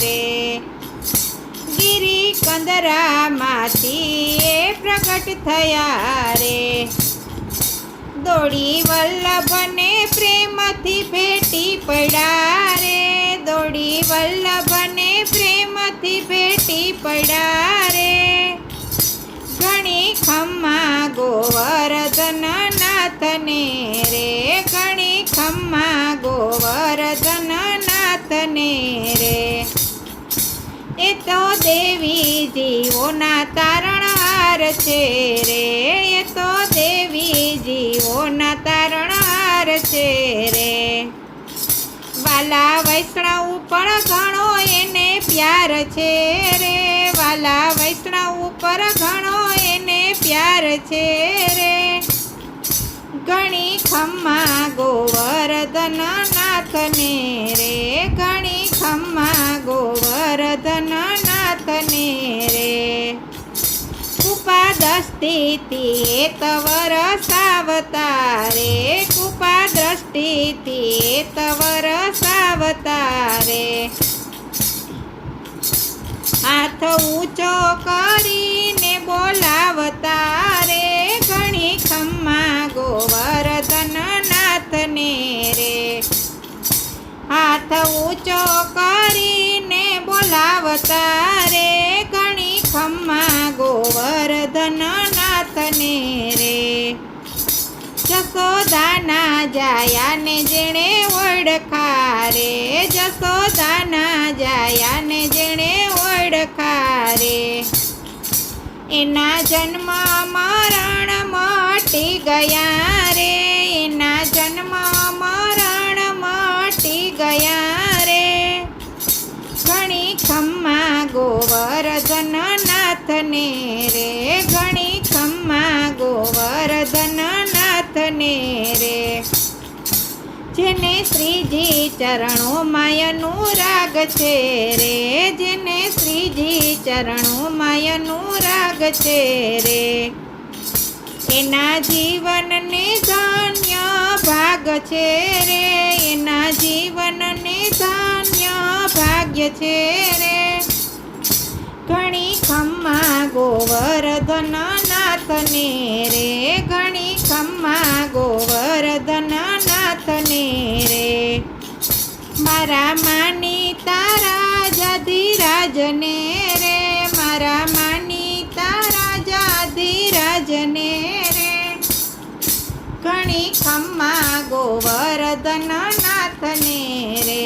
રે ગિરી કંદરામાંથી એ પ્રગટ થયા રે દોડી વલ્લભને પ્રેમથી ભેટી પડ્યા રે દોડી વલ્લભને પ્રેમથી ભેટી પડ્યા રે ઘણી ખમ્મા ગોવર્ધન નાથને રે ઘણી ખમ્મા ગોવર્ધન નાથને રે એ તો દેવી જીવોના તારણહાર છે રે એ તો દેવી જીવોના તારણહાર છે રે વાલા વૈષ્ણવ ઉપર ઘણો એને પ્યાર છે રે વાલા વૈષ્ણવ ઉપર ઘણો એને પ્યાર છે રે ઘણી ખમ્મા ગોવર્ધન નાથને રે ઘણી ખમ્મા ગોવર્ધન નાથને રે કૃપા દ્રષ્ટિથી એ તવર સાવતારે કૃપા દ્રષ્ટિથી એ તવર સાવતારે હાથ ઊંચો કરીને બોલાવતા રે ઘણી ખમ્મા ગોવર્ધન નાથને રે હાથ ઊંચો કરીને બોલાવતા રે ઘણી ખમ્મા ગોવર્ધન નાથને રે જશોદાના જાયાને જેણે ઓળખા રે જશોદાના જાયાને જેણે ઓળખા રે એના જન્મ મરણ મટી ગયા રે એના જન્મ મરણ મટી ગયા રે ઘણી ખમ્મા ગોવર્ધન નાથને રે ઘણી ખમ્મા ગોવર્ધન નાથને રે જેને શ્રીજી ચરણોમાં અનુરાગ છે રે જેને શ્રીજી ચરણોમાં અનુરાગ છે રે એના જીવનને ધન્ય ભાગ છે રે એના જીવનને ધન્ય ભાગ્ય છે રે ઘણી ખમ્મા ગોવર્ધન નાથને રે ઘણી ખમ્મા ગોવર્ધન નાથને રે મારા માનીતા રાજાધિરાજને રે મારા માનીતા રાજાધિરાજને રે ઘણી ખમ્મા ગોવર્ધન નાથને રે